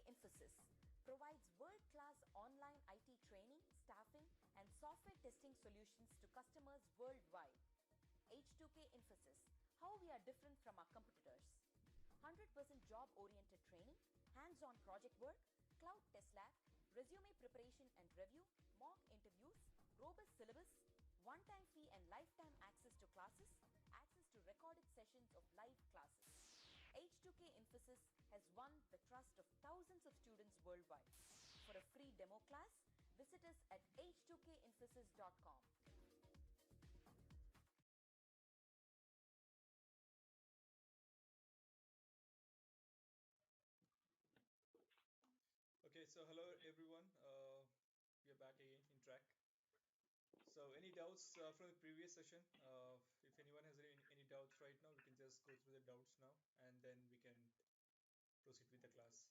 Infosys provides world-class online IT training, staffing, and software testing solutions to customers worldwide. H2K Infosys, how we are different from our competitors. 100% job-oriented training, hands-on project work, cloud test lab, resume preparation and review, mock interviews, robust syllabus, one-time fee and lifetime access to classes, access to recorded sessions of live classes. H2K Infosys has won the trust of thousands of students worldwide. For a free demo class, visit us at h2kinfosys.com. Okay, so hello everyone. We are back again in track. So any doubts from the previous session? If anyone has any doubts right now, we can just go through the doubts now and then we can proceed with the class.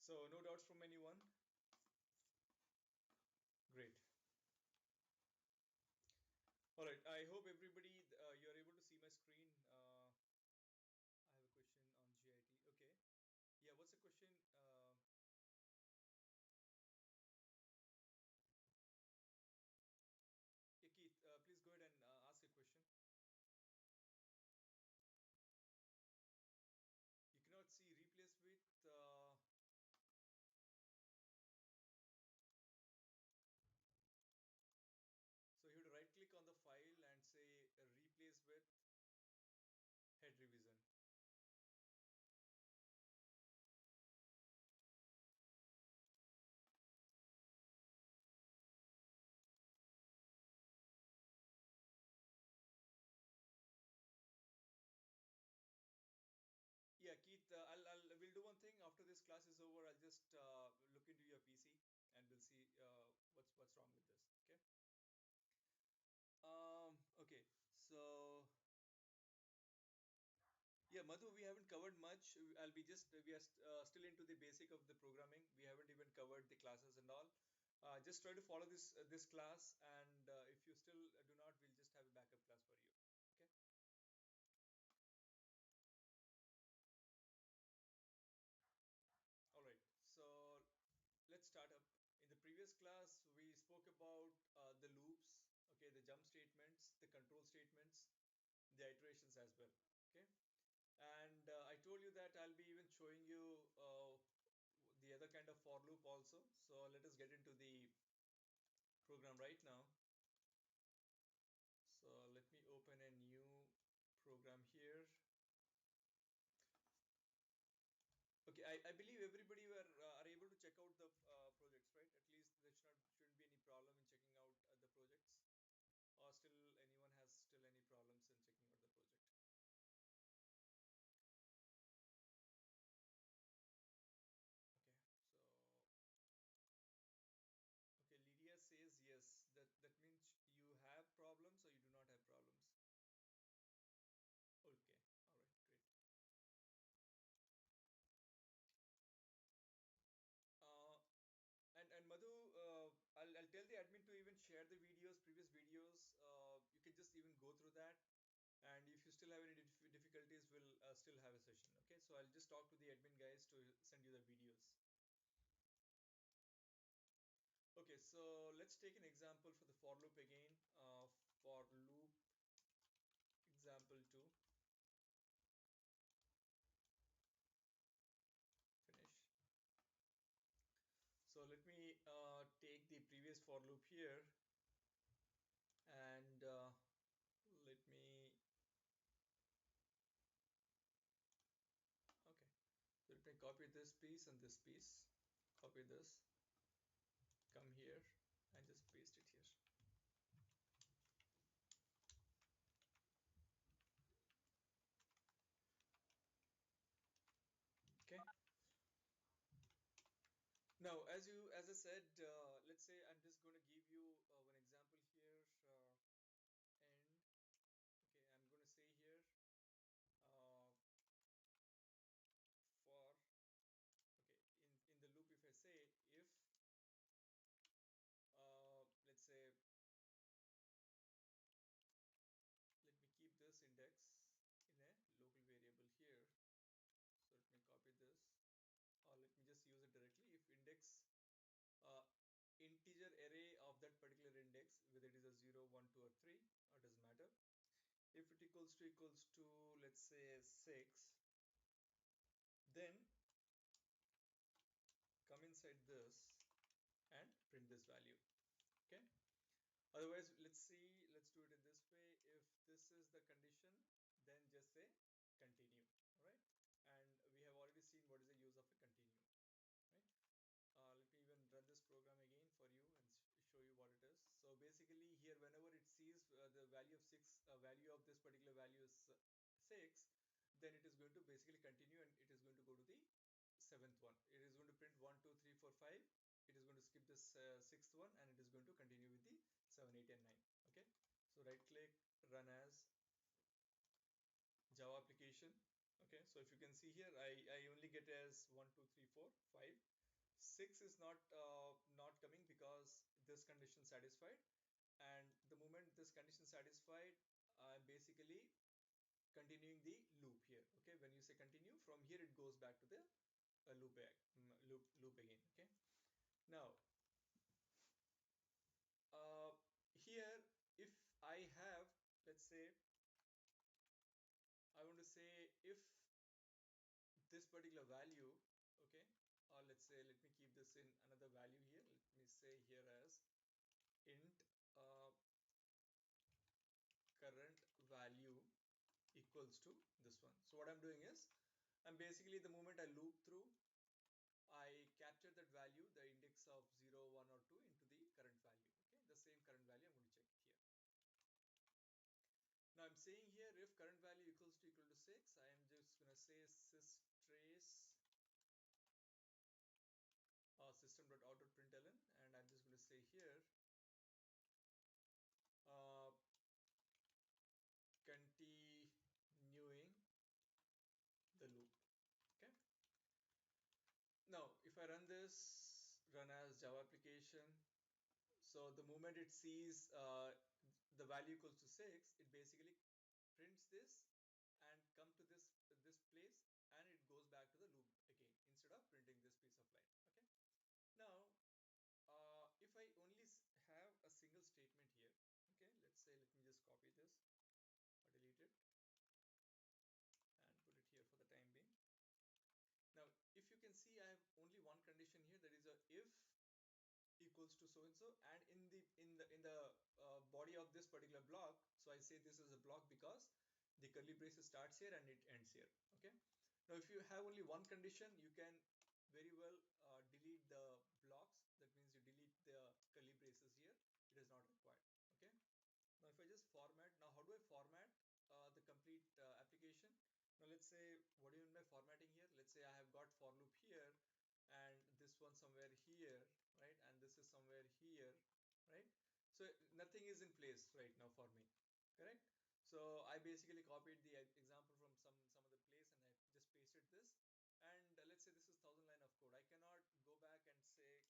So no doubts from anyone? Great. All right, I hope everybody you are able to see my screen. I have a question on GIT. Okay. Yeah, what's the question? Yeah, Keith, please go ahead and ask a question. You cannot see replace with. So you have to right click on the file and say replace with head revision. Yeah, Keith, we'll do one thing after this class is over. I'll just look into your PC and we'll see what's wrong with this. Okay. Okay. So yeah, Madhu, we haven't covered much. I'll be just we are still into the basic of the programming. We haven't even covered the classes and all. Just try to follow this class, and if you still do not, we'll just have a backup class for you. Okay. All right. So let's start up. In the previous class, we spoke about the loops, okay, the jump statements, the control statements, the iterations as well. Okay. And I told you that I'll be even showing you the other kind of for loop also. So let us get into the program right now. So let me open a new program here. Okay, I believe everybody are able to check out the projects, right? At least there shouldn't be any problem in checking out the projects, or still anyone has still any problems in checking out the project. Okay, so okay, Lydia says yes. That means you have problems or you do not have problems. Okay, all right, great. Uh, and Madhu, I'll tell the admin to even share the videos, previous videos. You can just even go through that. And if you still have any difficulties, we'll still have a session. Okay, so I'll just talk to the admin guys to send you the videos. Okay, so let's take an example for the for loop again. For loop example 2. Finish. So let me take the previous for loop here and let me. Okay, so let me copy this piece and this piece. Copy this. Come here and just paste it here. Okay. Now, as I said, let's say I'm just going to give you one example here. And okay, I'm going to say here uh, for okay in the loop if I say if whether it is a 0, 1, 2 or 3, doesn't matter. If it equals to let's say 6, then come inside this and print this value. Okay, otherwise let's do it in this way. If this is the condition, then just say continue. All right, and we have already seen what is the use of a continue, right? Let me even run this program again for you and show you what it is. So basically here, whenever it sees the value of 6, value of this particular value is 6, then it is going to basically continue and it is going to go to the 7th one. It is going to print 1, 2, 3, 4, 5. It is going to skip this 6th one and it is going to continue with the 7, 8 and 9. Okay, so right click, run as Java application. Okay, so if you can see here, I only get as 1, 2, 3, 4, 5. 6 is not coming because this condition satisfied, and the moment this condition satisfied, I'm basically continuing the loop here. Okay, when you say continue, from here it goes back to the loop again. Okay, now uh, here if I have, let's say I want to say if this particular value, okay, or let's say let me keep this in another value here. Let me say here as int current value equals to this one. So what I'm doing is, I'm basically, the moment I loop through, I capture that value, the index of 0, 1 or 2 into the current value. Okay, the same current value I'm going to check here. Now I'm saying here, if current value equals to 6, I am just going to say systrace system.out.println, and I'm just going to say here uh, continuing the loop. Okay, now if I run this, run as Java application, so the moment it sees the value equals to 6, it basically prints this and come to this place, and it goes back to the loop again instead of printing this piece of line. Okay, now if I only have a single statement here, okay, let's say, let me just copy this or delete it and put it here for the time being. Now if you can see, I have only one condition here, that is a if equals to so and so, and in the body of this particular block, so I say this is a block because the curly braces starts here and it ends here. Okay, now if you have only one condition, you can very well delete the blocks. That means you delete the curly braces here, it is not required. Okay, now if I just format, now how do I format the complete application? Now let's say, what do you mean by formatting here? Let's say I have got for loop here, and this one somewhere here, right, and this is somewhere here, right? So nothing is in place right now for me, correct? So I basically copied the example from some other place, and I just pasted this, and let's say this is 1,000 line of code. I cannot go back and say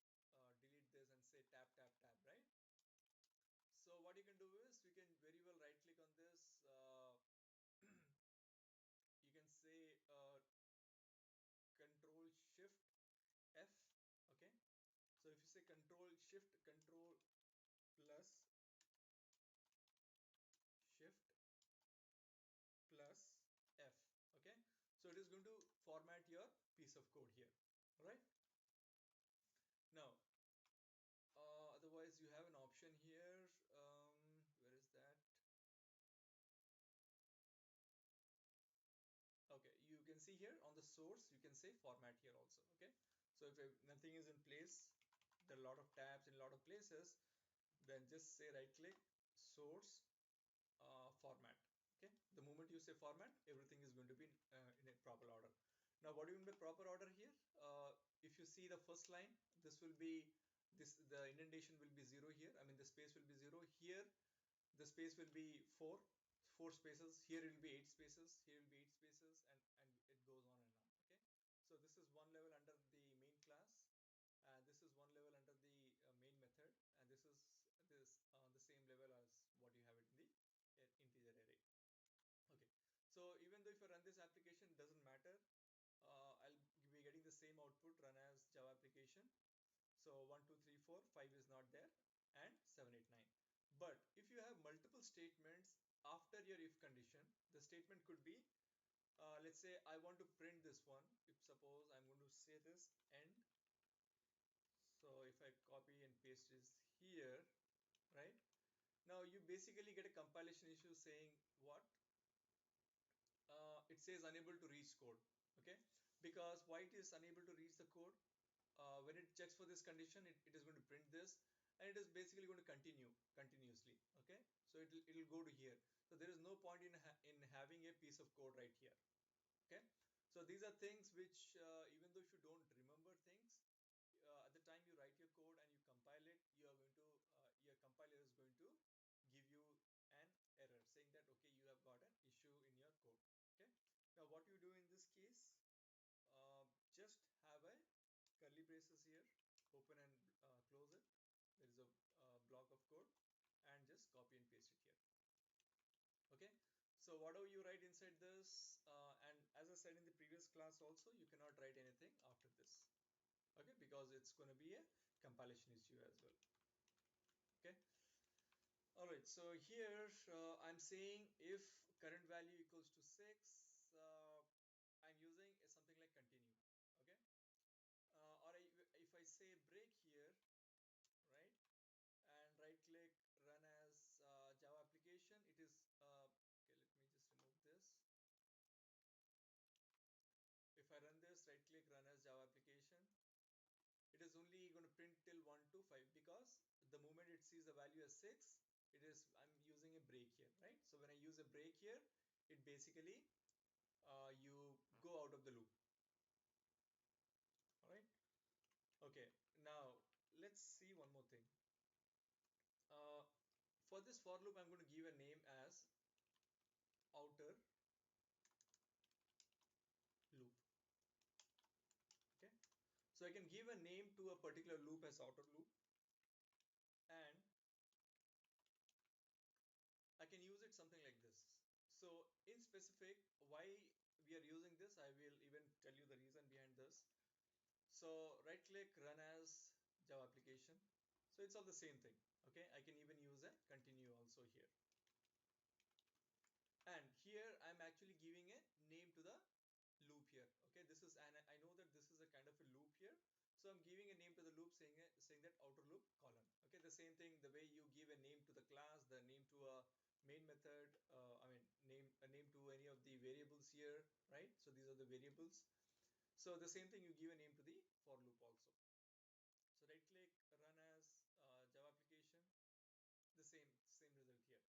delete this and say tab tab tab, right? So what you can do is, you can very well right click on this, you can say control shift F. Okay, so if you say control shift control plus shift plus F, okay, so it is going to format your piece of code here. All right, now otherwise you have an option here, where is that? Okay, you can see here on the source, you can say format here also. Okay, so if nothing is in place, there are a lot of tabs in a lot of places, then just say right click, source, format. Okay, the moment you say format, everything is going to be in a proper order. Now what do you mean by proper order here? If you see the first line, this will be the indentation will be 0 here, I mean the space will be 0 here, the space will be 4 spaces, here it will be 8 spaces, here will be 8 spaces, and it goes on and on. Okay, so this is one level under the main class, and this is one level under the main method, and this is the same level as what you have it in the integer array. Okay, so even though if I run this application, doesn't matter, I'll be getting the same output, run as Java application. So 1, 2, 3, 4, 5 is not there, and 7, 8, 9. But if you have multiple statements after your if condition, the statement could be, let's say I want to print this one. If suppose I'm going to say this end, so if I copy and paste this here, right? Now you basically get a compilation issue saying what? It says unable to reach code. Okay, because why it is unable to reach the code? When it checks for this condition, it is going to print this, and it is basically going to continue continuously. Okay, so it'll go to here. So there is no point in having a piece of code right here. Okay, so these are things which even though if you don't remember things, at the time you write your code and you compile it, you are going to your compiler is going to give you an error saying that okay, you have got an issue in your code. Okay, now what you do in this case, just have a curly braces here, open and close it. There is a block of code, and just copy and paste it here. Okay, so whatever you write inside this, and as I said in the previous class also, you cannot write anything after this. Okay, because it's going to be a compilation issue as well. Okay, all right, so here I'm saying if current value equals to 6, I'm using something like continue. Okay, or if I say break here, right, and right click run as Java application, it is okay, let me just remove this. If I run this, right click run as Java application, it is only going to print till 1 to 5, because the moment it sees the value as 6, it is, I'm using a break here, right? So when I use a break here, it basically you go out of the loop. All right, okay, now let's see one more thing. For this for loop, I'm going to give a name as outer loop. Okay, so I can give a name to a particular loop as outer loop, and I can use it something like this. So in specific, why we are using this, I will even tell you the reason behind this. So right click run as Java application. So it's all the same thing. Okay, I can even use a continue also here. And here I'm actually giving a name to the loop here. Okay, this is, and I know that this is a kind of a loop here. So I'm giving a name to the loop saying that outer loop colon. Okay, the same thing, the way you give a name to the class, the name to a main method, I mean name a name to any of the variables here, right? So these are the variables. So the same thing, you give a name to the for loop also. So right click run as Java application, the same result here, right?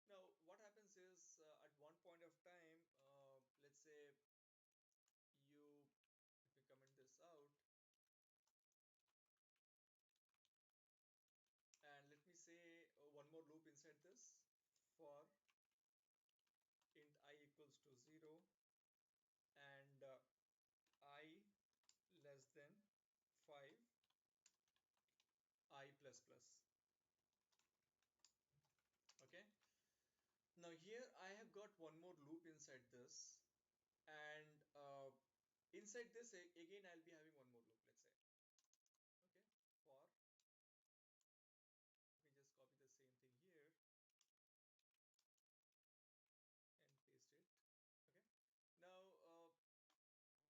Now what happens is at one point of time, let's say you, if we comment this out, and let me say one more loop inside this, for int I equals to 0 and I less than 5, I plus plus. Okay, now here I have got one more loop inside this, and inside this again I'll be having one more loop, let's say. Okay, for, let me just copy the same thing here and paste it. Okay, now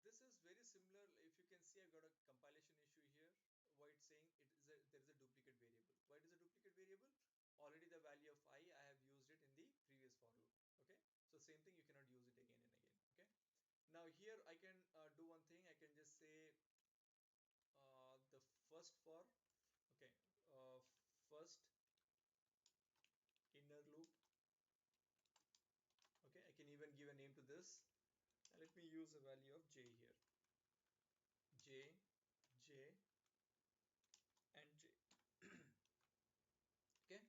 this is very similar. If you can see, I've got a compilation issue here. Why it's saying it is there is a duplicate variable. Why it is a duplicate variable? Already the value of I have used it in the previous for loop. Okay, so same thing, you cannot use it again and again. Okay, now here I can do one thing. I can just say the first for, okay, first inner loop. Okay, I can even give a name to this, and let me use a value of j here. J, j, and j. Okay,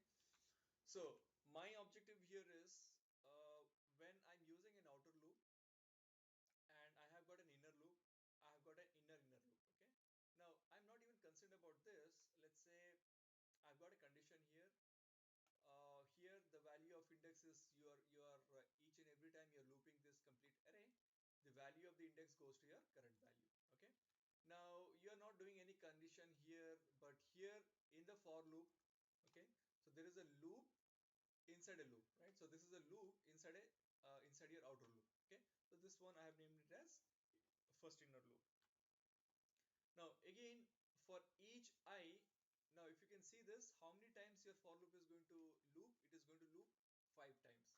so my objective here is when I'm using an outer loop and I have got an inner loop, I have got an inner loop. Okay, now I'm not even concerned about this. Let's say I've got a condition here. Here the value of index is your each and every time you're looping this complete array, the value of the index goes to your current value. Okay, now you're not doing any condition here, but here in the for loop, okay, so there is a loop inside a loop, right? So this is a loop inside a inside your outer loop. Okay, so this one I have named it as first inner loop. Now again, for each I, now if you can see this, how many times your for loop is going to loop? It is going to loop 5 times.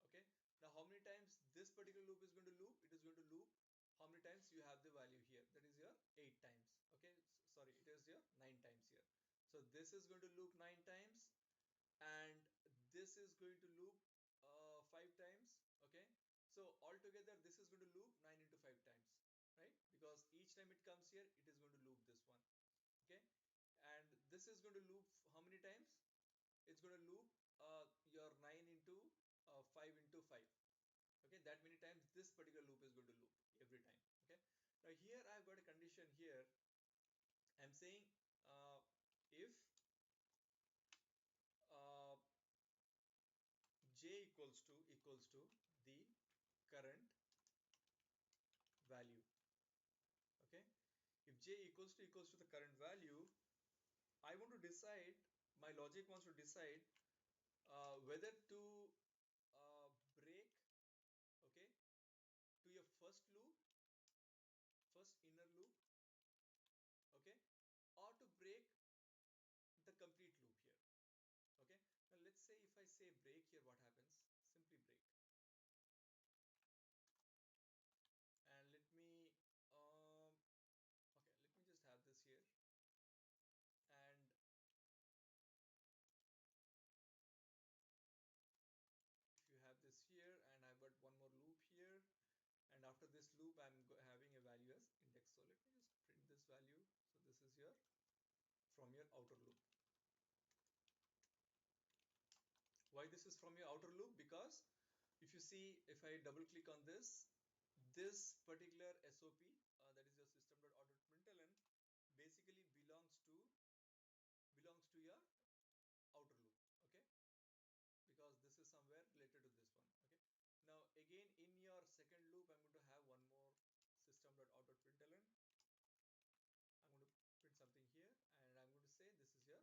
Okay, now how many times this particular loop is going to loop? It is going to loop, how many times you have the value here, that is your 8 times. Okay, sorry, it is your 9 times here. So this is going to loop 9 times, and this is going to loop 5 times. Okay, so altogether this is going to loop 9 into 5 times, right? Because each time it comes here, it is going to loop this one. Okay, and this is going to loop how many times? It's going to loop your 9 into 5 into 5. Okay, that many times this particular loop is going to loop every time. Okay, now here I've got a condition here. I'm saying if uh, j equals to the current value. Okay, if j equals to the current value, I want to decide, my logic wants to decide whether to break, okay, to your first loop, first inner loop, okay, or to break the complete loop here. Okay, now let's say if I say break here, what happens? Simply break. And let me okay, let me just have this here. And if you have this here, and I've got one more loop here, and after this loop I'm having a value as index. So let me just print this value. So this is your from your outer loop. Why this is from your outer loop? Because if you see, if I double click on this particular SOP, that is your system.out.println, basically belongs to your outer loop. Okay, because this is somewhere related to this one. Okay, now again in your second loop, I'm going to have one more system.out.println. I'm going to print something here, and I'm going to say this is your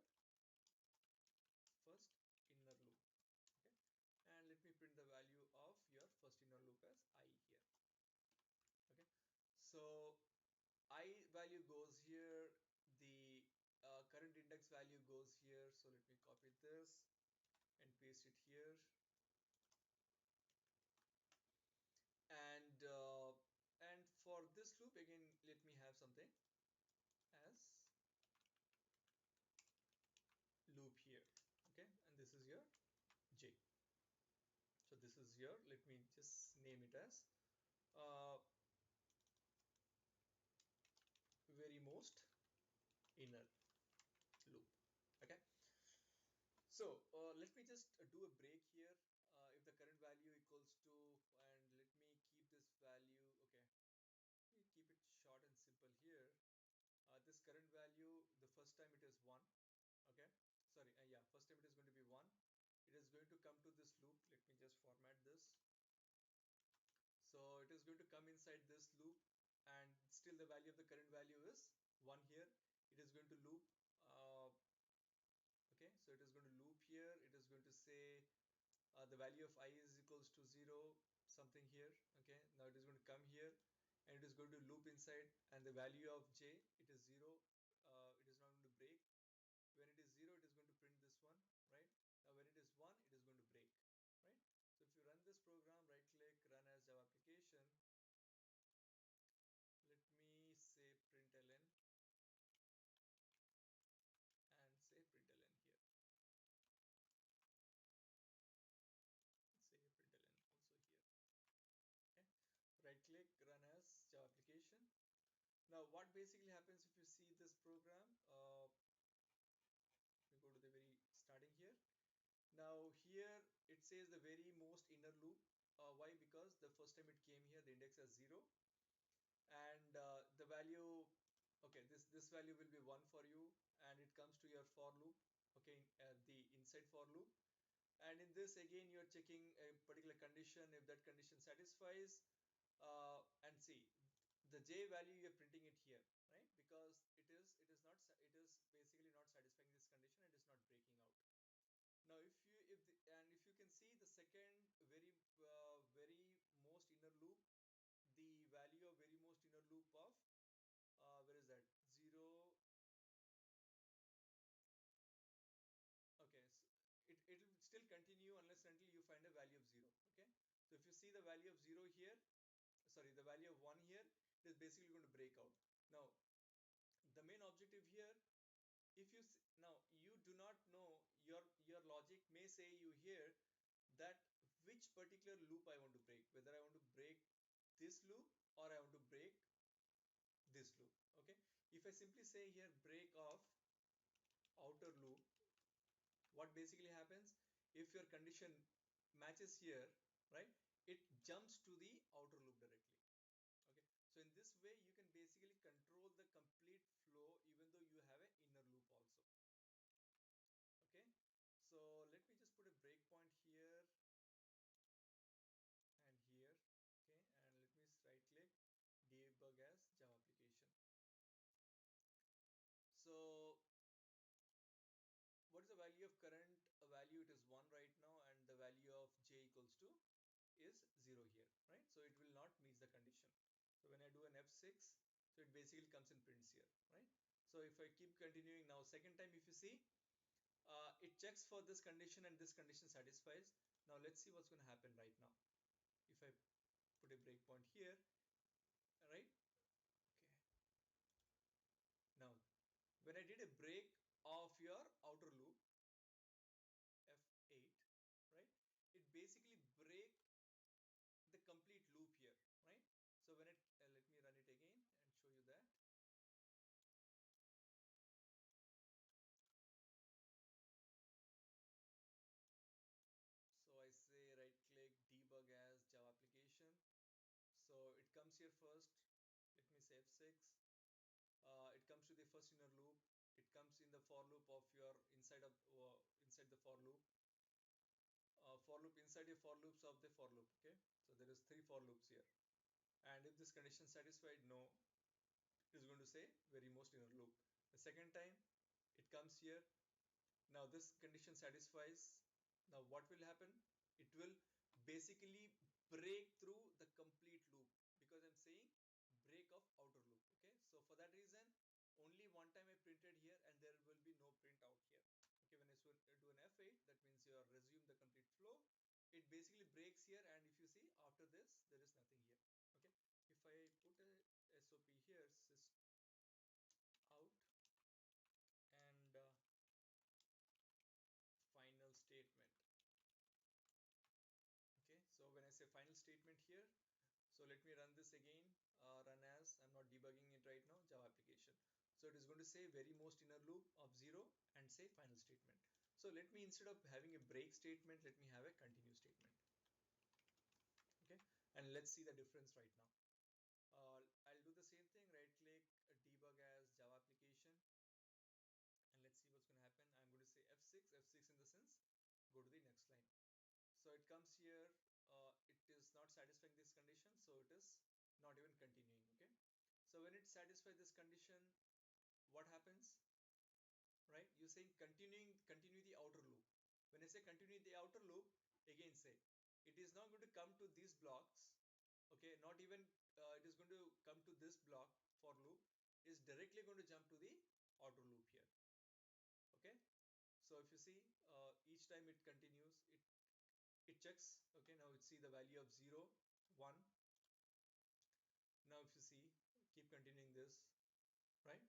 first inner loop. Okay, and let me print the value of your first inner loop as I here. Okay, so I value goes here, the current index value goes here. So let me copy this and paste it here. And for this loop again, let me have something as loop here. Okay, and this is your j. So this is your, let me just name it as very most inner loop. Okay, so let me just do a break here. If the current value equals to, and let me keep this value, okay, let me keep it short and simple here. This current value, the first time it is 1. Okay, sorry, yeah, first time it is going to be 1. It is going to come to this loop. Let me just format this. So it is going to come inside this loop, and still the value of the current value is 1 here. It is going to loop. Okay, so it is going to loop here. It is going to say the value of I is equals to 0 something here. Okay, now it is going to come here, and it is going to loop inside, and the value of j, it is 0. It is not going to break. When it is 0, it is going to print this one, right? Now when it is 1, it is going to break, right? So if you run this program, right click, run as Java application. Let me say println and say println here. Say println also here. Okay, right click, run as Java application. Now what basically happens if you see this program, we go to the very starting here. Now here it says the very most inner loop. Why? Because the first time it came here, the index as 0, and the value, okay, this value will be 1 for you, and it comes to your for loop. Okay, the inside for loop, and in this again you are checking a particular condition. If that condition satisfies, and see, the j value you are printing it here, right? Because it is not, it is basically not satisfying this condition, and it is not breaking out. loop of where is that 0. Okay, so it'll still continue unless until you find a value of 0. Okay, so if you see the value of 0 here, sorry, the value of 1 here, it is basically going to break out. Now the main objective here, if you now you do not know, your logic may say you here that which particular loop I want to break, whether I want to break this loop or I want to break this loop. Okay, if I simply say here break of outer loop, what basically happens, if your condition matches here, right, it jumps to the outer loop directly. Okay, so in this way you can basically control the complete flow even though you have an inner loop also. Okay, so let me just put a breakpoint here and here. Okay, and let me right click debug as Java application. So what is the value of current value? It is 1 right now, and the value of j equals to is 0 here, right? So it will not meet the condition. So when I do an F6, so it basically comes in prints here, right? So if I keep continuing now, second time if you see, it checks for this condition and this condition satisfies. Now let's see what's going to happen right now. If I put a breakpoint here, right? Okay. Now, when I did a break of your outer loop, F8, right? It basically break the complete loop here, right? So when it, let me run it again and show you that. So I say right click debug as Java application. So it comes here first. Let me say F6. It comes to the first inner loop. It comes in the for loop of your inside the for loop. For loop inside the for loops of the for loop. Okay, so there is 3 for loops here. And if this condition satisfied, no, it is going to say very most inner loop. The second time it comes here. Now this condition satisfies. Now what will happen? It will basically break through the complete loop, because I'm saying break of outer loop. Okay, so for that reason only one time I printed here and there will be no print out here. Okay, when I do an F8, that means you are resume the complete flow. It basically breaks here, and if you see after this there is nothing here. Okay, if I put a SOP here, sys out and final statement. Okay, so when I say final statement here, so let me run this again, run as, I'm not debugging it right now, Java application. So it is going to say very most inner loop of 0 and say final statement. So let me, instead of having a break statement, let me have a continue statement. Okay, and let's see the difference right now. I'll do the same thing, right click, debug as Java application, and let's see what's going to happen. I'm going to say F6 in the sense go to the next line. So it comes here, it is not satisfying this condition, so it is not even continuing. Okay, so when it satisfies this condition, what happens, right? You saying continue the outer loop. When I say continue the outer loop, again say it is not going to come to these blocks. Okay, not even it is going to come to this block for loop, is directly going to jump to the outer loop here. Okay, so if you see, each time it continues, it checks. Okay, now it see the value of 0 1. Now if you see, keep continuing this, right?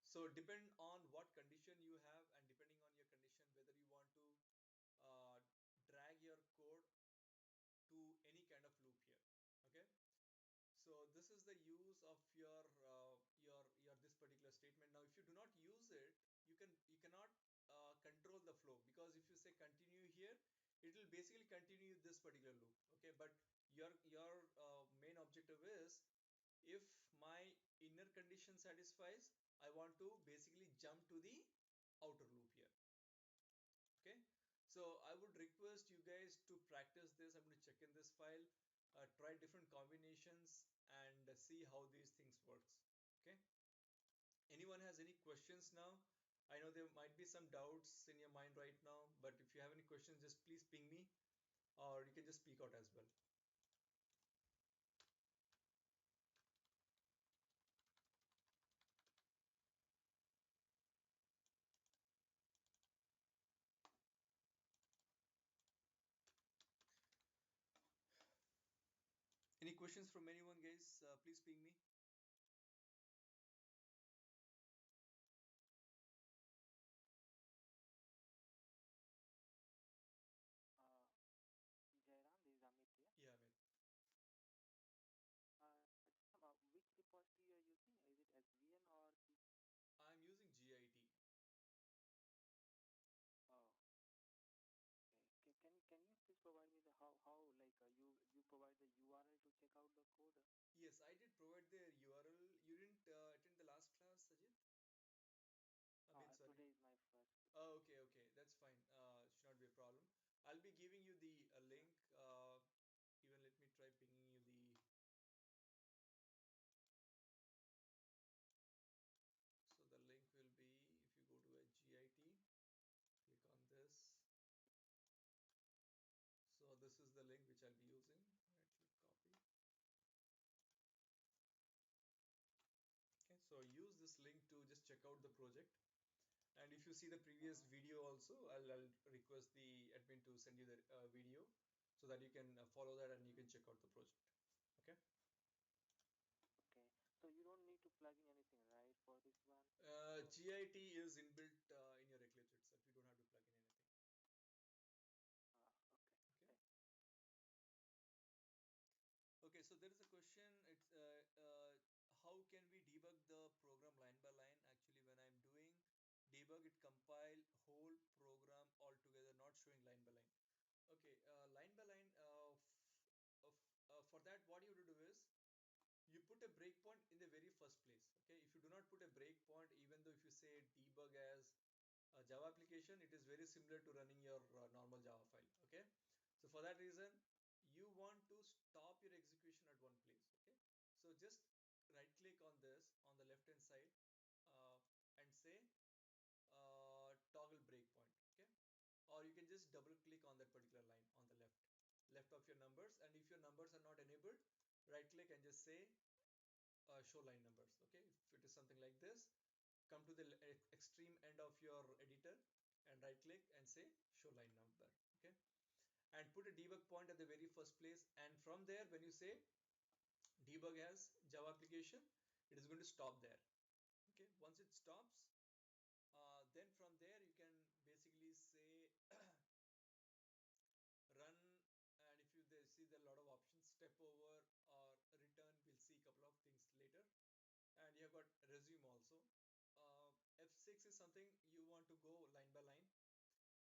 So depend on what condition you have, and depending on your condition, whether you want to uh, drag your code to any kind of loop here. Okay, so this is the use of your this particular statement. Now if you do not use it, you cannot control the flow, because if you say continue here, it will basically continue this particular loop. Okay, but your main objective is, if my inner condition satisfies, I want to basically jump to the outer loop here. Okay, so I would request you guys to practice this. I'm going to check in this file, try different combinations and see how these things works. Okay, anyone has any questions now? I know there might be some doubts in your mind right now, but if you have any questions, just please ping me, or you can just speak out as well. questions from anyone, guys? Please ping me. Jairam, this is Amit here. Yeah, Amit. Which repository you are using? Is it SVN or C? I'm using GIT. Oh, okay. Can you please provide me the how like you provide the URL to check out the code? Yes, I did provide the URL. You didn't attend the last class, Sajid? Amit, sorry. Today is my first. Oh, okay, okay. That's fine. Should not be a problem. I'll be giving you the Yeah. link. Even let me try pinging you the. So the link will be if you go to a GIT, click on this. So this is the link which I'll be using. Right click copy. Okay, so use this link to just check out the project. And if you see the previous Uh-huh. video also, I'll request the admin to send you the video so that you can follow that and you can Mm-hmm. check out the project. Okay. Okay. So you don't need to plug in anything, right, for this one? Or GIT is inbuilt in your Eclipse itself. You don't have to plug in anything. okay. Okay. Thank. Okay. So there is a question. It's how can we debug the program line by line? Actually, when I'm doing debug, it compile whole program altogether, not showing line by line. Okay. Line by line. For that, what you have to do is you put a breakpoint in the very first place. Okay, if you do not put a breakpoint, even though if you say debug as a Java application, it is very similar to running your normal Java file. Okay, so for that reason you want to stop your execution at one place. Okay, so just right click on this on the left hand side uh, and say toggle breakpoint. Okay, or you can just double click on that particular line on the left of your numbers, and if your numbers are not enabled, right click and just say show line numbers. Okay, if it is something like this, come to the extreme end of your editor and right click and say show line number. Okay, and put a debug point at the very first place, and from there when you say debug as Java application, it is going to stop there. Okay, once it stops, then from there you can basically say run, and if you there see there are a lot of options, step over or return, we'll see a couple of things later. And you have got resume also. uh, F6 is something you want to go line by line.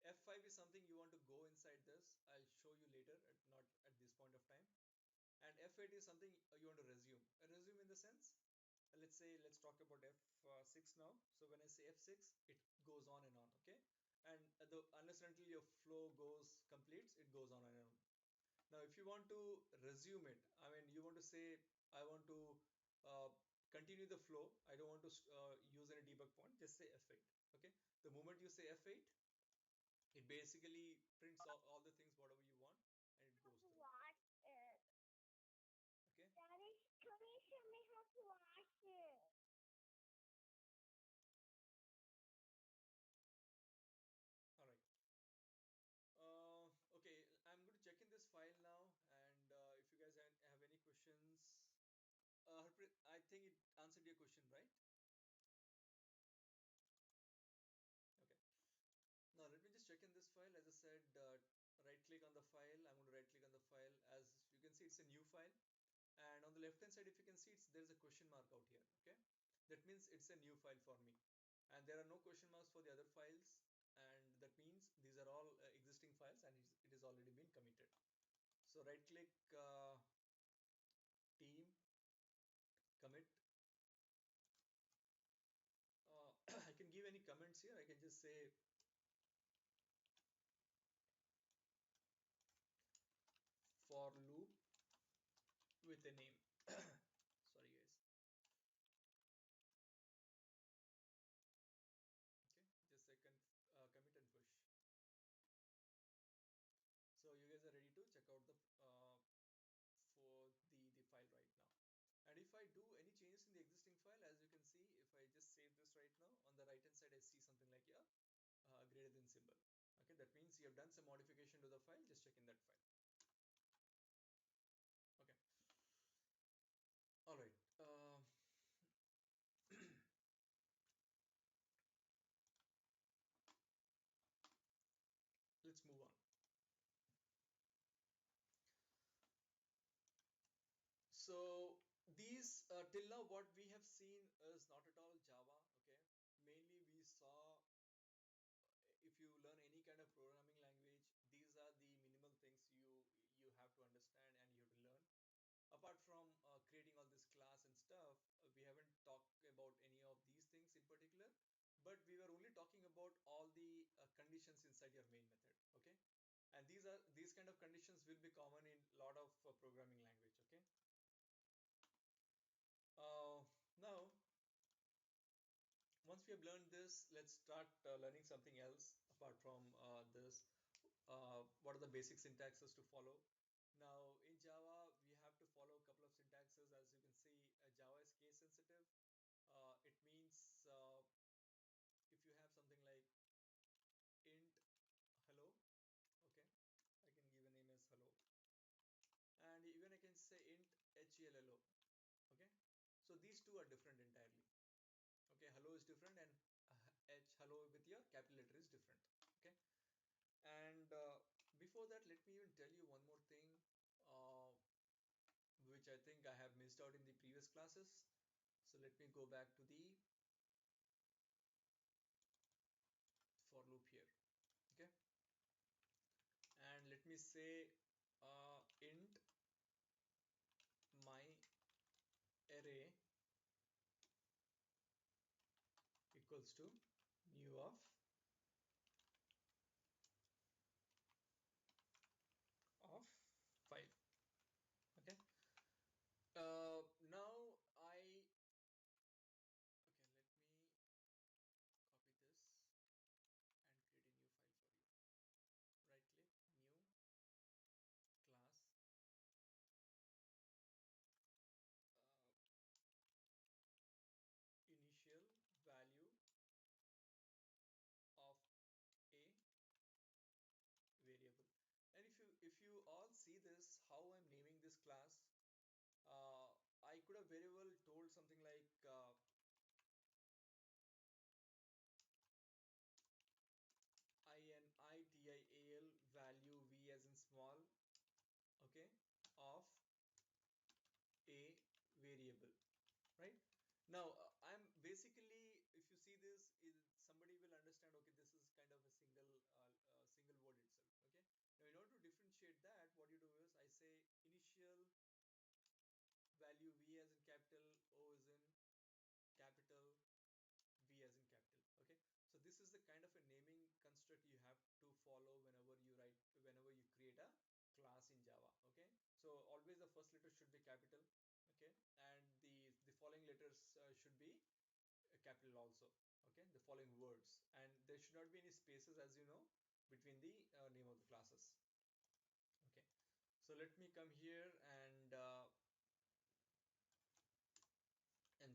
F5 is something you want to go inside this. I'll show you later, not at this point of time. And F8 is something you want to resume. Resume in the sense, let's say, let's talk about F6 now. So when I say F6, it goes on and on. Okay, and unless and until your flow goes completes, it goes on and on. Now, if you want to resume it, I mean, you want to say, I want to uh, continue the flow. I don't want to use any debug point. Just say F8. Okay. The moment you say F8, it basically prints all the things, whatever you want, and it goes through. Watch it. Okay. Daddy, can you show me how to wash it? All right. Okay. I'm going to check in this file now, and if you guys have any questions, Harpreet, I think it answered your question, right? Okay. Now let me just check in this file. As I said, right click on the file. I'm going to right click on the file. As you can see, it's a new file. And on the left hand side, if you can see, there's a question mark out here. Okay, that means it's a new file for me. And there are no question marks for the other files. And that means these are all existing files, and it is already been committed. So right click, team, commit. I can give any comments here. I can just say for loop with a name. Sorry guys. Okay, just second, commit and push. So you guys are ready to check out the for the file right now. And if I do any changes in the existing file, as you can see, if I just save this right now, on the right hand side I see something like a greater than symbol. Okay, that means you have done some modification to the file. Just check in that file. Okay, So these till now what we have seen is not at all Java. Okay, mainly we saw if you learn any kind of programming language, these are the minimal things you have to understand and you have to learn. Apart from creating all this class and stuff, we haven't talked about any of these things in particular, but we were only talking about all the conditions inside your main method. Okay, and these kind of conditions will be common in a lot of programming language. Okay, now once we have learned this, let's start learning something else apart from this. What are the basic syntaxes to follow? Now in Java, we have to follow a couple of syntaxes. As you can see, Java is case sensitive. It means if you have something like int hello, okay, I can give a name as hello, and even I can say int hello, okay. So these two are different entirely. Okay, hello is different and hello with your capital letter is different. Okay, and before that, let me even tell you one more thing, uh, which I think I have missed out in the previous classes. So let me go back to the for loop here. Okay, and let me say int my array equals to new of 5. Okay, now I okay, let me copy this and create a new file for you. Right click, new class, initial value of a variable. And if you all see this, how I'm naming this class, I could have very well told something like INITIAL value v as in small, okay, of a variable, right? Now I'm basically, if you see this, somebody will understand, okay, this is kind of a single word itself. Okay, now in order to differentiate that, what you do is I say initial value v as in capital, o as in capital, v as in capital. Okay, so this is the kind of a naming construct you have to follow whenever you create a class in Java. Okay, so always the first letter should be capital. Okay, and the following letters should be capital also. Okay, the following words, and there should not be any spaces, as you know, between the name of the classes. Okay, so let me come here and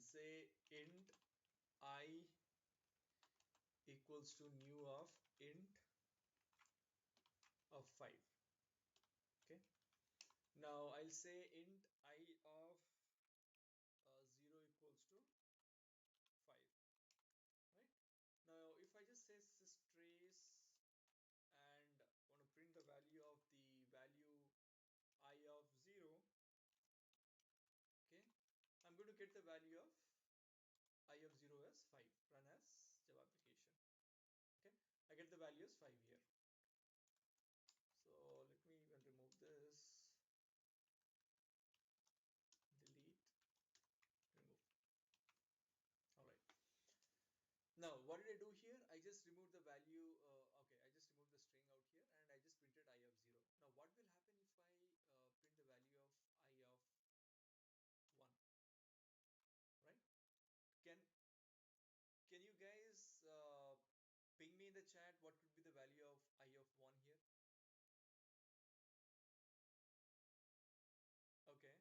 say int I equals to new of int of 5. Okay, now I'll say int I of 0 equals to 5. Right, now if I just say systrace and want to print the value of the value I of 0, okay, I'm going to get the value of I of 0 as 5, run as Java application. Okay, I get the value as 5 here. So let me even remove this, delete, remove. All right, now what did I do here? I just removed the value, okay, I just removed the string out here and I just printed I of 0. Now what will happen if I print the value of I of 1, right? Can you guys ping me in the chat what could be the value of I of 1 here? Okay,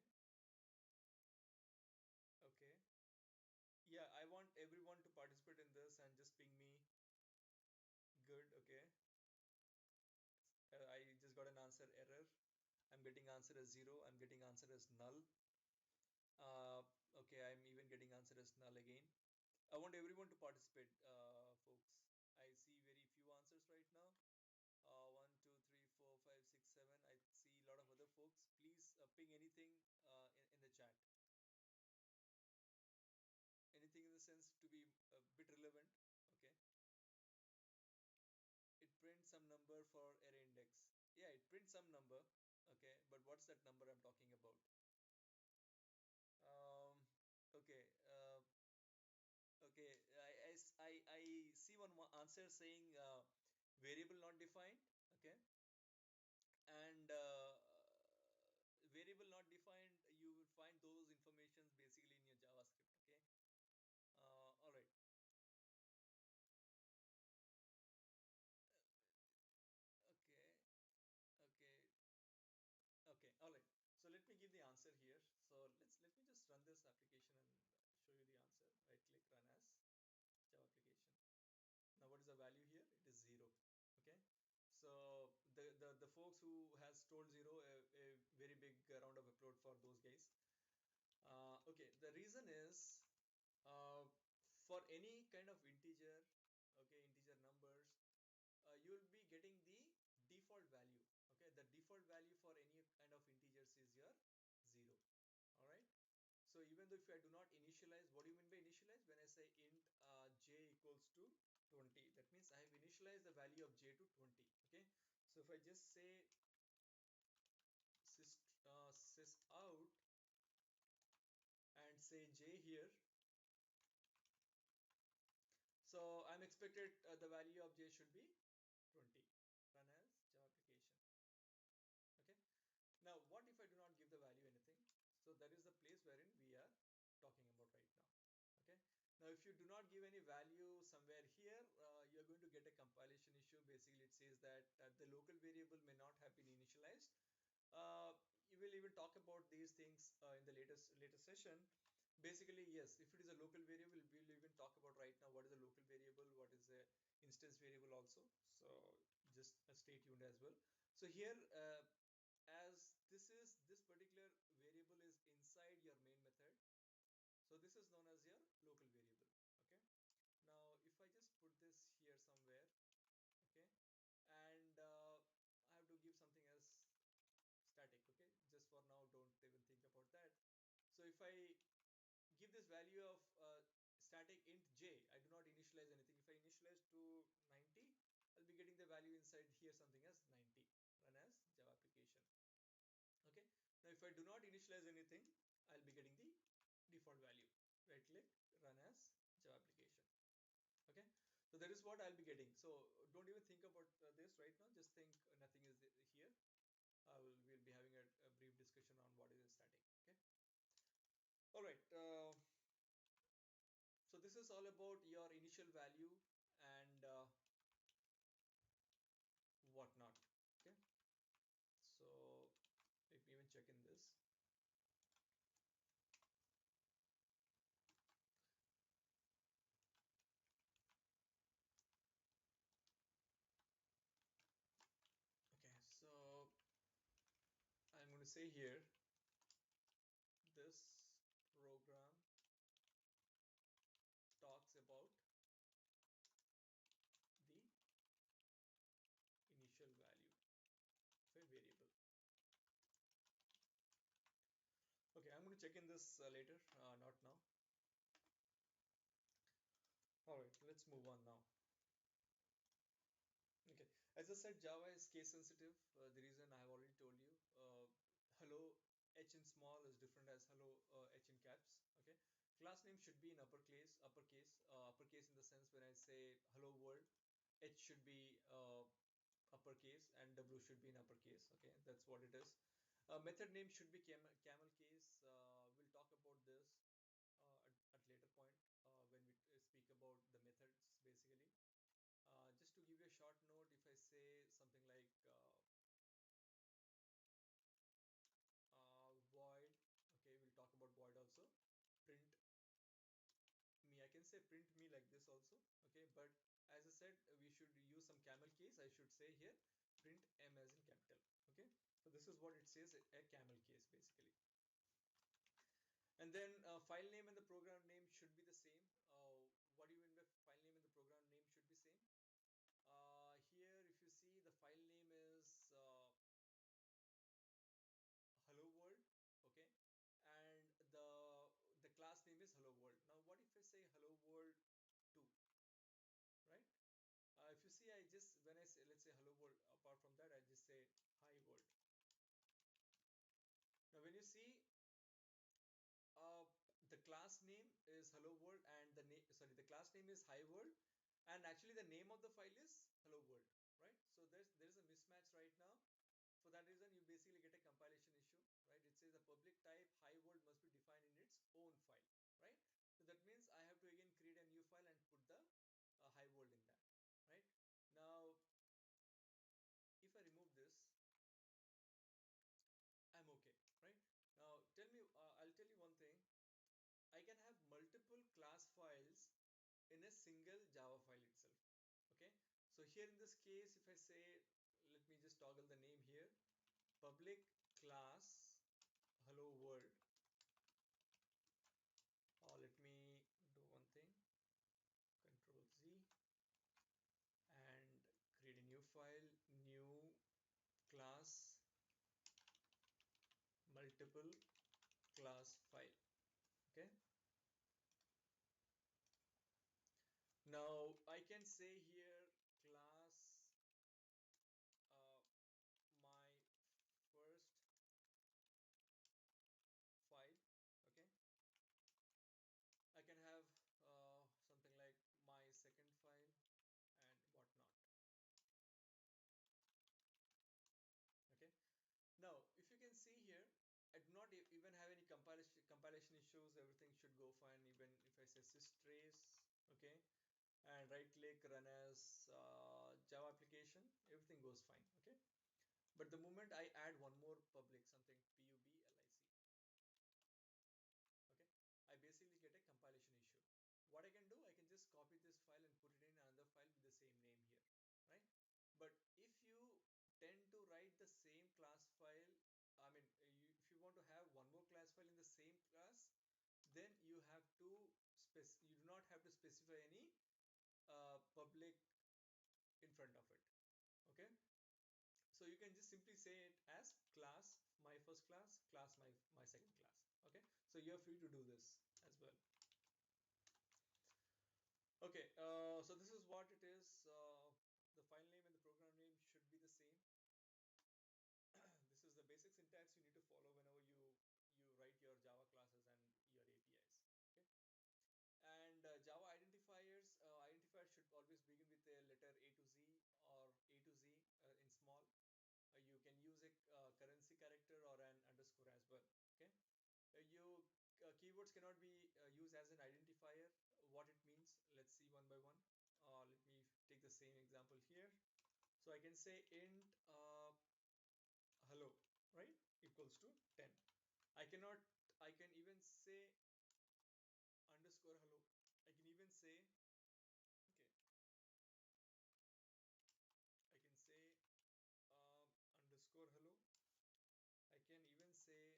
okay. Yeah, I want everyone to participate in this and just ping me. Good, okay. I just got an answer error. I'm getting answer as 0. I'm getting answer as null. Uh, okay, I'm even getting answer as null again. I want everyone to participate, folks. I see very few answers right now. 1, 2, 3, 4, 5, 6, 7. I see a lot of other folks. Please ping anything in the chat. Anything in the sense to be a bit relevant? Okay. It prints some number for array index. Yeah, it prints some number. Okay, but what's that number I'm talking about? Um, okay. Okay. I see one answer saying variable not defined. Okay, and variable not defined. You will find those informations basically in your JavaScript. Okay. All right. Okay. Okay. Okay, all right. So let me give the answer here. So let me just run this application and show you the answer. Right click, run as Java application. Now what is the value here? It is 0. Okay. So the folks who has told 0, a very big round of applause for those guys. Okay, the reason is uh, for any kind of integer, okay, integer numbers, you will be getting the default value. Okay, the default value for any kind of integers is your 0. All right. So even though if I do not initialize, what do you mean by initialize? When I say int j equals to 20, that means I have initialized the value of j to 20. Okay. So if I just say sys out and say j here, so I'm expected the value of j should be 20. Run as Java application. Okay. Now what if I do not give the value anything? So that is the place wherein we are talking about right now. Okay. Now if you do not give any value somewhere here, you are going to get a compilation issue. Basically it says that the local variable may not have been initialized. You will even talk about these things in the later session. Basically, yes, if it is a local variable, we will even talk about right now what is a local variable, what is a instance variable also. So just stay tuned as well. So here as this particular variable is inside your main method, so this is known as your local variable. Okay. Now if I just put this here somewhere, okay, and I have to give something as static. Okay, just for now don't even think about that. So if I give this value of static int j, I do not initialize anything. If I initialize to 90, I'll be getting the value inside here something as 90. Run as Java application. Okay. Now if I do not initialize anything, I'll be getting the default value. Right click, run as Java application. Okay. So that is what I'll be getting. So don't even think about this right now. Just think nothing is here. We'll be having a brief discussion on what is static. Okay. All right. So this is all about your initial value and whatnot. Okay. So let me even check in this. Okay. So I'm going to say here this program talks about the initial value of a variable. Okay, I'm going to check in this later, not now. All right, let's move on now. Okay, as I said, Java is case sensitive. The reason I have already told you. Hello h in small is different as hello h in caps. Okay, class name should be in uppercase in the sense when I say hello world, h should be uppercase and w should be in uppercase. Okay, that's what it is. Method name should be camel case. We'll talk about this at later point when we speak about the methods basically. Just to give you a short note, if I say something like void, okay, we'll talk about void also. Print me, I can say print me like this also. Okay, but as I said, we should use some camel case. I should say here print m as in capital. Okay, so this is what it says, a camel case basically. And then file name and the program name should be the same. What do you mean by file name and the program name should be same? Here if you see, the file name is hello world. Okay, and apart from that, I'll just say hi world. Now when you see, uh, the class name is hello world, and the class name is hi world, and actually the name of the file is hello world, right? So there's a mismatch right now. For that reason, you basically get a compilation issue, right? It says the public type hi world must be defined in its own file, right? So that means I have to again create a new file and put the hi world in that, right? Now if I remove this, I'm okay, right? Now I'll tell you one thing. I can have multiple class files in a single Java file itself. Okay, so here in this case, if I say, let me just toggle the name here, public class hello world, or let me do one thing, Control Z, and create a new file, new class multiple class file. Okay, now I can say here class, uh, my first file. Okay, I can have something like my second file and whatnot. Okay, now if you can see here, I do not even have any compilation issues. Everything should go fine. Even if I say systrace, okay, and right click run as Java application, everything goes fine. Okay, but the moment I add one more public, something public, okay, I basically get a compilation issue. What I can do, I can just copy this file and put it in another file with the same name here, right? But if you tend to write the same class file, I mean, if you want to have one more class file in the same class, then you have to you do not have to specify any public in front of it. Okay, so you can just simply say it as class my first class, class my second class. Okay, so you're free to do this as well. Okay, so this is what it is. The file name and the program name should be the same. This is the basic syntax you need to follow whenever you write your Java classes and your APIs. Okay, and Java identifiers should always begin with a letter A to Z or A to Z in small. You can use a currency character or an underscore as well. Okay, you keywords cannot be used as an identifier. What it means, let's see one by one. Let me take the same example here. So I can say int hello, right, equals to 10. I cannot, I can even say underscore hello. I can even say, okay, I can say underscore hello. I can even say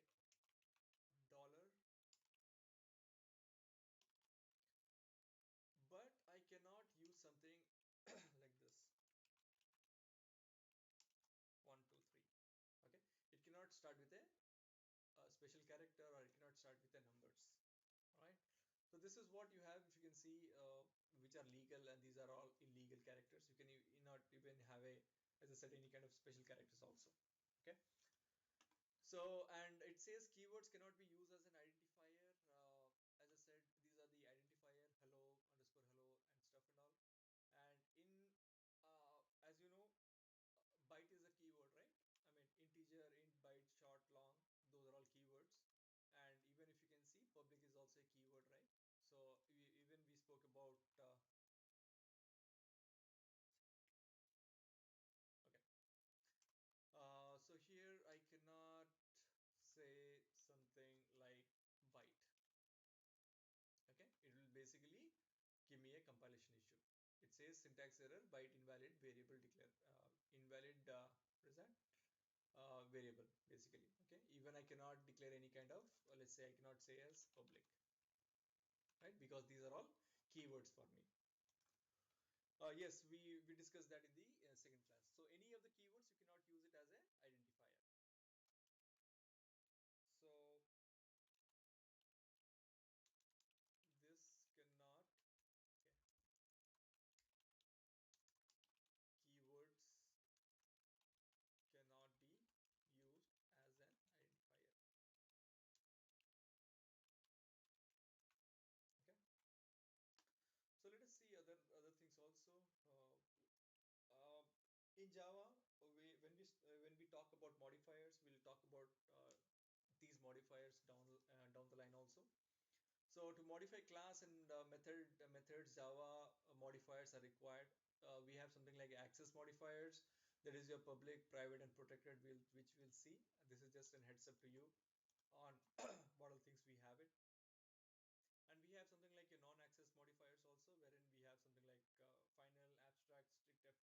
dollar, but I cannot use something like this, 1 2 3. Okay, it cannot start with a special character, or it cannot start with the numbers. All right, so this is what you have. If you can see, which are legal and these are all illegal characters. You can not even have a, as I said, any kind of special characters also. Okay, so and it says keywords cannot be used as an identifier. As I said, these are the identifier hello, underscore hello, and stuff and all. And in as you know, byte is a keyword, right? I mean, integer, int, byte, short, long, those are all keywords. And even if you can see, public is also a keyword, right? So even we spoke about okay. So here I cannot say something like byte. Okay, it will basically give me a compilation issue. It says syntax error, byte invalid, variable declare invalid. What is that? Variable basically. Okay, even I cannot declare any kind of, let's say I cannot say as public, right, because these are all keywords for me. Yes, we discussed that in the second class. So any of the keywords you cannot use it as an identifier. So this cannot, okay, keywords about modifiers. We'll talk about these modifiers down the line also. So to modify class and methods, Java modifiers are required. We have something like access modifiers. That is your public, private, and protected. Which we'll see. This is just a heads up to you on what all things we have it. And we have something like your non-access modifiers also, wherein we have something like final, abstract, strict, FP,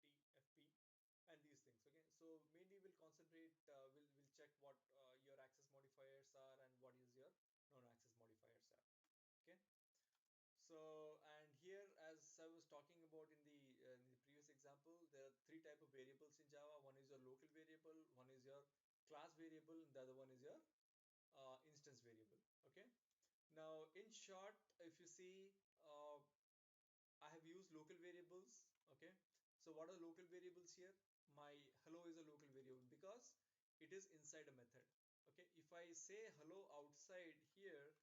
and these things. Okay, so mainly we'll concentrate. We'll check what your access modifiers are and what is your non-access modifiers are. Okay. So, and here, as I was talking about in the previous example, there are three type of variables in Java. One is your local variable, one is your class variable, and the other one is your instance variable. Okay. Now, in short, if you see, I have used local variables. Okay. So, what are local variables here? My hello is a local variable because it is inside a method. Okay. If I say hello outside here,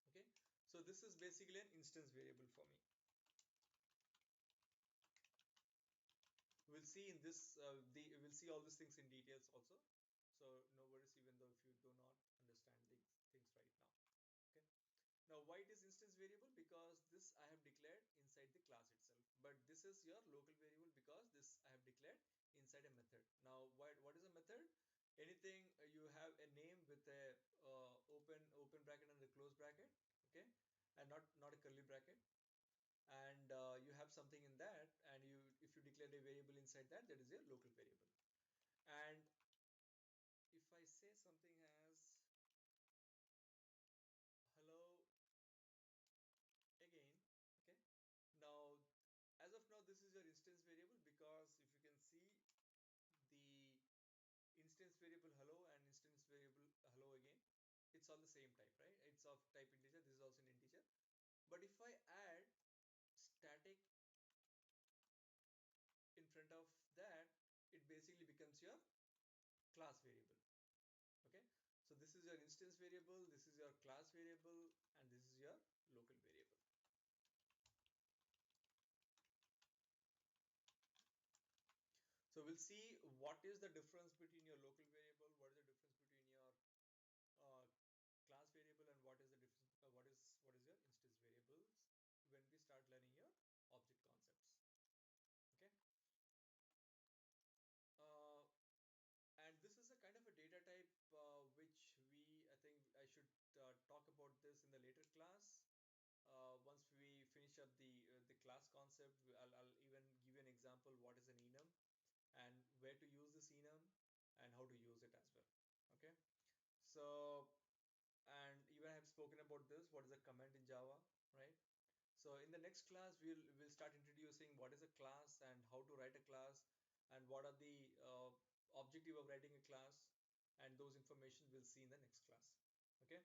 okay, so this is basically an instance variable for me. We'll see in this we'll see all these things in details also, so no worries, even though if you do not understand these things right now. Okay, now why it is instance variable? Because this I have declared inside the class itself, but this is your local variable because this I have declared inside a method. Now what is a method? Anything you have a name with a open bracket and a close bracket, okay, and not a curly bracket, and you have something in that, and you if you declare a variable inside that, that is your local variable. And if I say something as hello again, okay, now as of now this is your instance variable, because if you can see the instance variable hello and instance variable hello again, it's all the same type, right? It's of type integer. This is also an integer. But if I add static in front of that, it basically becomes your class variable. Okay, so this is your instance variable, this is your class variable, and this is your local variable. So we'll see what is the difference between your local variable, what is the difference between your uh, class variable, and what is the difference what is your instance variables when we start learning your object concepts. Okay, uh, and this is a kind of a data type which I think I should talk about this in the later class. Once we finish up the class concept, I'll even give you an example what is an enum and where to use this enum and how to use it as well. Okay, so, and even I have spoken about this, what is a comment in Java, right? So in the next class, we'll start introducing what is a class and how to write a class, and what are the objective of writing a class, and those information we'll see in the next class. Okay.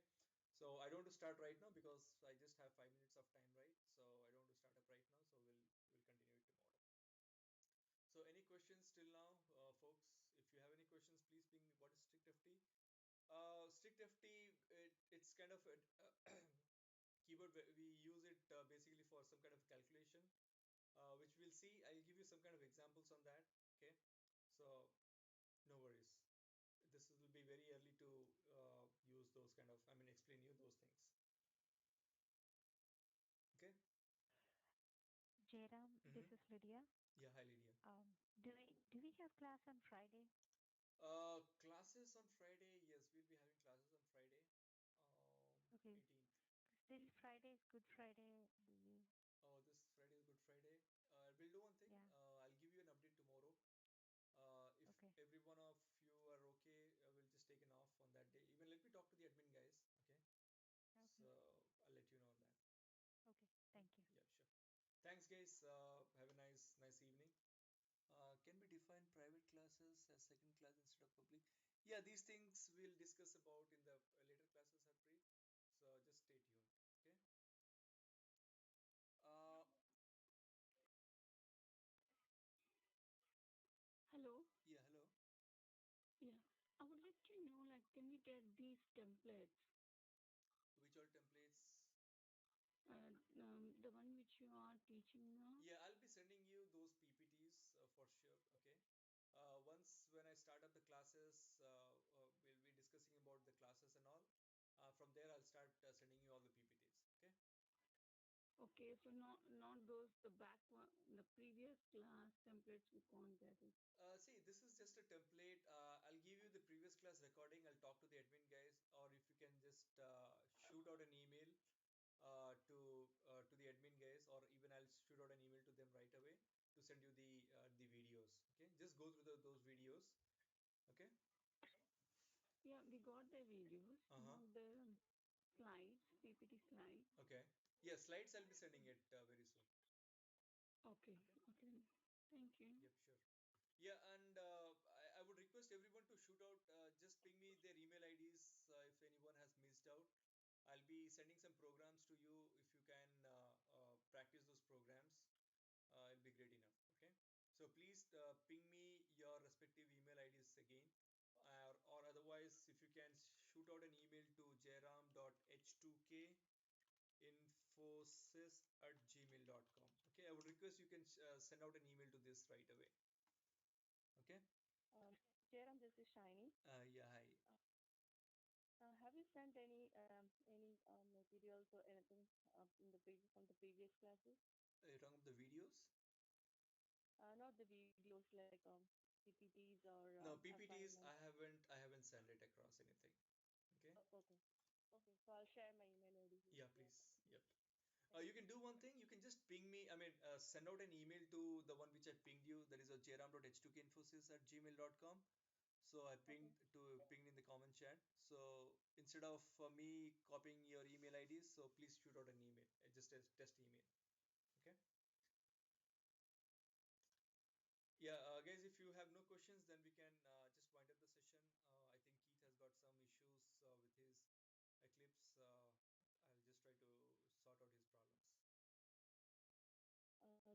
So I don't want to start right now because I just have 5 minutes of time, right? So I don't want to start up right now. So we'll continue it tomorrow. So any questions till now, folks? If you have any questions, please ping me. What is strict FT? Strict FT, it's kind of a keyboard. We use it basically for some kind of calculation, which we'll see. I'll give you some kind of examples on that. Okay, so no worries. This will be very early to use those kind of, I mean, explain you those things. Okay. Jairam, this is Mm-hmm. Lydia. Yeah, hi Lydia. Do we have class on Friday? Classes on Friday. Yes, we'll be having classes on Friday. Okay, 18th. still Friday is Good Friday. Do you? Oh, this Friday is Good Friday. We'll do one thing. Yeah. I'll give you an update tomorrow. If Okay. every one of you are okay, we'll just take an off on that day. Even let me talk to the admin guys. Okay. So Okay. I'll let you know on that. Okay. Thank you. Yeah, sure. Thanks, guys. Have a nice evening. Can we define private classes as second class instead of public? Yeah, these things we'll discuss about in the later classes, Harpreet. So just stay tuned. Okay. Uh, Hello. yeah. Hello. Yeah. I would like to know, like, can we get these templates? Which all templates? The one which you are teaching now? Yeah, I'll be sending you those PPTs for sure. Okay. Once when I start up the classes, we'll be discussing about the classes and all. From there, I'll start sending you all the PPTs. Okay. Okay, so not those the back one, the previous class templates we can't get it. See, this is just a template. I'll give you the previous class recording. I'll talk to the admin guys, or if you can just shoot out an email to the admin guys, or even I'll shoot out an email to them right away to send you the videos. Okay, just go through those videos. Okay. Yeah, we got the videos, Uh-huh. not the slides, PPT slides. Okay. Yeah, slides I'll be sending it very soon. Okay, okay. Thank you. Yep, sure. Yeah, and I would request everyone to shoot out, just ping me their email IDs if anyone has missed out. I'll be sending some programs to you. If you can practice those programs, it'll be great enough. Okay. So please ping me your respective email IDs again. Or otherwise, if you can shoot out an email to jairam.h2kinfosys@gmail.com. Okay, I would request you can send out an email to this right away. Okay. Um, Jairam, this is Shiny. Yeah, hi. Have you sent any materials or anything from the previous classes? You're talking about the videos? Not the videos like PPTs or No, PPTs. assignments. I haven't sent it across anything. Okay. Okay, okay. So I'll share my email ID with Yeah, you. please. Yep. Thank You can do one thing. You can just ping me. I mean, send out an email to the one which I pinged you. That is a jairam.h2kinfosys@gmail.com. So I okay. pinged in the comment chat. So instead of me copying your email IDs, so please shoot out an email, just a test email. Okay. Yeah, guys, if you have no questions, then we can just wind up the session. I think Keith has got some issues with his Eclipse. I'll just try to sort out his problems.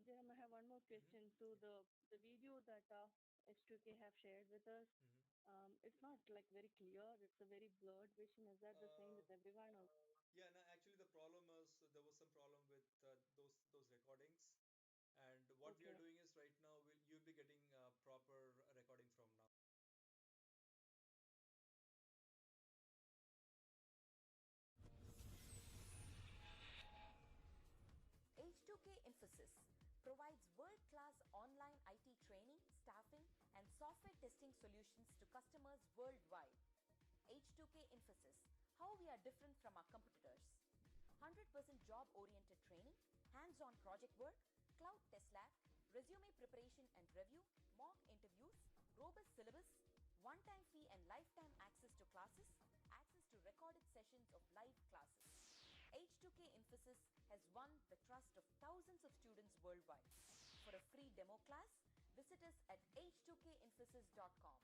Jairam, I have one more question. So Yeah. the video that H2K have shared with us, Mm-hmm. it's not like very clear. It's a very blurred vision. Is that the same Uh, with everyone? Or yeah, no, actually the problem is there was some problem with those recordings, and what we are okay. doing is right now you'll be getting proper recording from now. H2K Infosys provides world-class online IT training, staffing, and software testing solutions to customers worldwide. H2K Infosys, how we are different from our competitors. 100% job-oriented training, hands-on project work, cloud test lab, resume preparation and review, mock interviews, robust syllabus, one-time fee and lifetime access to classes, access to recorded sessions of live classes. H2K Infosys has won the trust of thousands of students worldwide. For a free demo class, visit us at h2kinfosys.com.